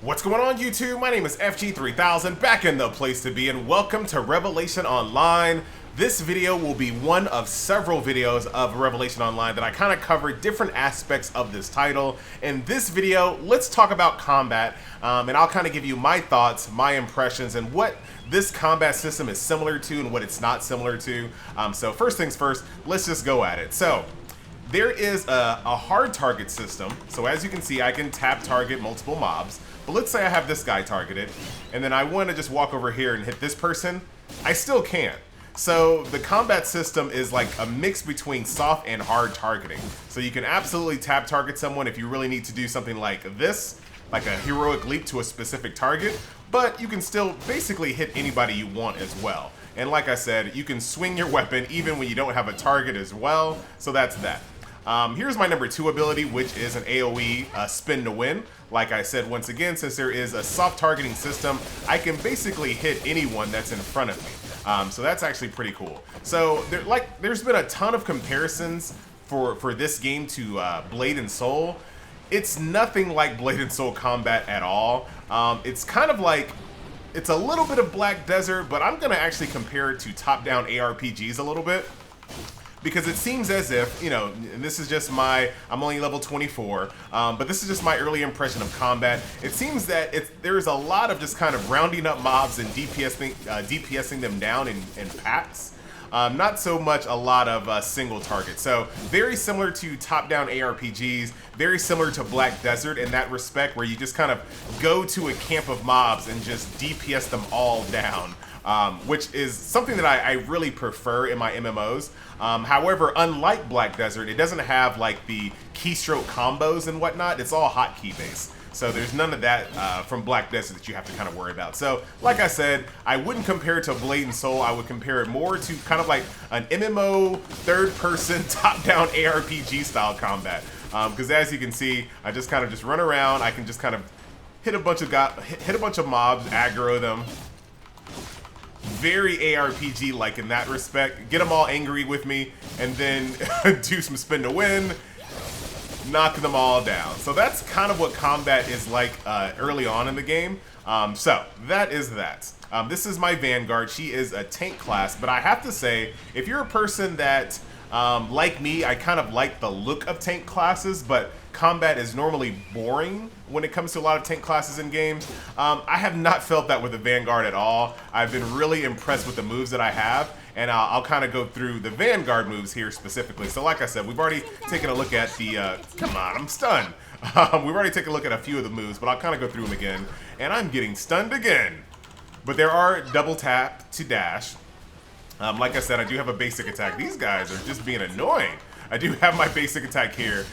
What's going on, YouTube? My name is FG3000, back in the place to be, and welcome to Revelation Online. This video will be one of several videos of Revelation Online that I kind of cover different aspects of this title. In this video, let's talk about combat, and I'll kind of give you my thoughts, my impressions, and what this combat system is similar to and what it's not similar to. So first things first, let's just go at it. So there is a hard target system. So as you can see, I can tap target multiple mobs. But let's say I have this guy targeted, and then I want to just walk over here and hit this person. I still can't. So the combat system is like a mix between soft and hard targeting. So you can absolutely tap target someone if you really need to do something like this, like a heroic leap to a specific target, but you can still basically hit anybody you want as well. And like I said, you can swing your weapon even when you don't have a target as well, so that's that. Here's my number 2 ability, which is an AoE spin to win. Like I said, once again, since there is a soft targeting system, I can basically hit anyone that's in front of me. So that's actually pretty cool. So there's been a ton of comparisons for this game to Blade and Soul. It's nothing like Blade and Soul combat at all. It's kind of like, it's a little bit of Black Desert, but I'm gonna actually compare it to top-down ARPGs a little bit. Because it seems as if, you know, and this is just I'm only level 24, but this is just my early impression of combat. It seems that there's a lot of just kind of rounding up mobs and DPSing them down in packs. Not so much a lot of single targets. So very similar to top-down ARPGs, very similar to Black Desert in that respect, where you just kind of go to a camp of mobs and just DPS them all down. Which is something that I really prefer in my MMOs. However, unlike Black Desert, it doesn't have like the keystroke combos and whatnot. It's all hotkey based. So there's none of that from Black Desert that you have to kind of worry about. So like I said, I wouldn't compare it to Blade and Soul. I would compare it more to kind of like an MMO third-person top-down ARPG style combat. Because as you can see, I just kind of just run around. I can just kind of hit a bunch of mobs, aggro them. Very ARPG-like in that respect. Get them all angry with me, and then do some spin to win, knock them all down. So that's kind of what combat is like early on in the game. So that is that. This is my Vanguard. She is a tank class, but I have to say, if you're a person that, like me, I kind of like the look of tank classes, but combat is normally boring when it comes to a lot of tank classes in games. I have not felt that with the Vanguard at all. I've been really impressed with the moves that I have, and I'll kind of go through the Vanguard moves here specifically. So like I said, we've already taken a look at the, come on, I'm stunned. We've already taken a look at a few of the moves, but I'll kind of go through them again, and I'm getting stunned again. But there are double tap to dash. Like I said, I do have a basic attack. These guys are just being annoying. I do have my basic attack here,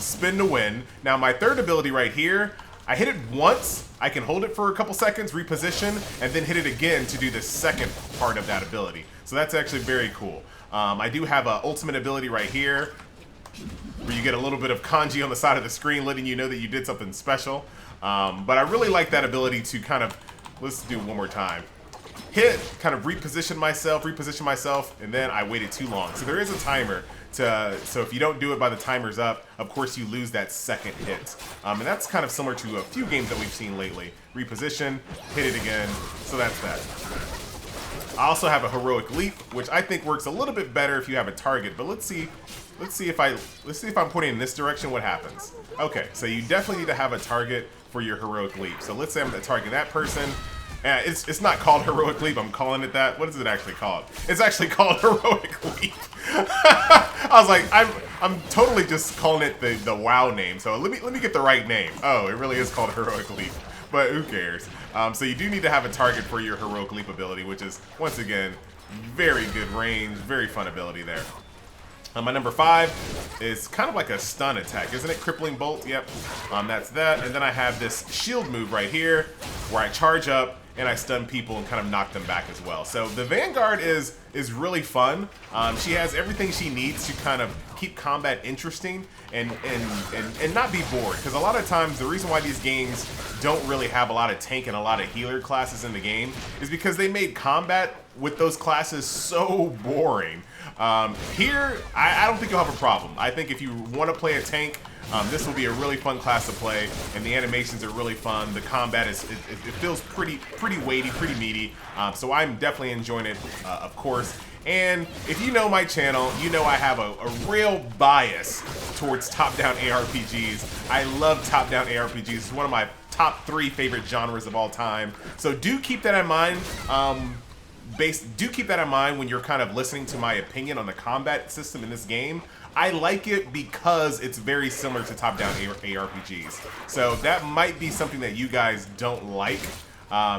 spin to win. Now my third ability right here, I hit it once, I can hold it for a couple seconds, reposition, and then hit it again to do the second part of that ability. So that's actually very cool. I do have an ultimate ability right here, where you get a little bit of kanji on the side of the screen letting you know that you did something special. But I really like that ability to kind of, let's do it one more time. Hit, kind of reposition myself, and then I waited too long. So there is a timer so if you don't do it by the timer's up, of course you lose that second hit. And that's kind of similar to a few games that we've seen lately. Reposition, hit it again, so that's that. I also have a heroic leap, which I think works a little bit better if you have a target, but let's see if I'm pointing in this direction, what happens. Okay, so you definitely need to have a target for your heroic leap. So let's say I'm targeting that person. It's not called Heroic Leap, I'm calling it that. What is it actually called? It's actually called Heroic Leap. I was like, I'm totally just calling it the WoW name. So let me get the right name. Oh, it really is called Heroic Leap, but who cares? So you do need to have a target for your Heroic Leap ability, which is, once again, very good range, very fun ability there. My number 5 is kind of like a stun attack, isn't it? Crippling Bolt, yep. That's that. And then I have this shield move right here, where I charge up, and I stun people and kind of knock them back as well. So the Vanguard is really fun. She has everything she needs to kind of keep combat interesting and not be bored. Because a lot of times the reason why these games don't really have a lot of tank and a lot of healer classes in the game is because they made combat with those classes so boring. Here, I don't think you'll have a problem. I think if you want to play a tank This will be a really fun class to play, and the animations are really fun. The combat it feels pretty weighty, pretty meaty. So I'm definitely enjoying it, of course. And if you know my channel, you know I have a real bias towards top-down ARPGs. I love top-down ARPGs. It's one of my top 3 favorite genres of all time. So do keep that in mind. Do keep that in mind when you're kind of listening to my opinion on the combat system in this game. I like it because it's very similar to top-down ARPGs. So that might be something that you guys don't like.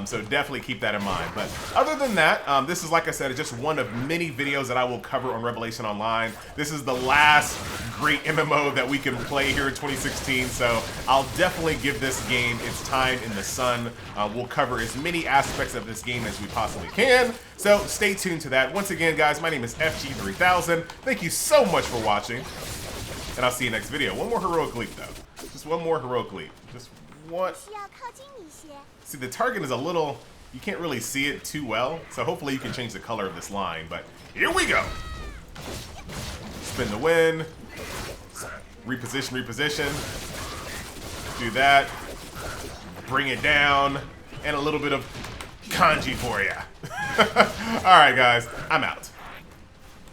So definitely keep that in mind. But other than that, this is, like I said, just one of many videos that I will cover on Revelation Online. This is the last great MMO that we can play here in 2016, so I'll definitely give this game its time in the sun. We'll cover as many aspects of this game as we possibly can, so stay tuned to that. Once again, guys, my name is FG3000. Thank you so much for watching, and I'll see you next video. One more heroic leap, though. Just one more heroic leap. Just one. See, the target is a little, you can't really see it too well, so hopefully you can change the color of this line, but here we go! Spin the win, reposition, do that, bring it down, and a little bit of kanji for ya. Alright guys, I'm out.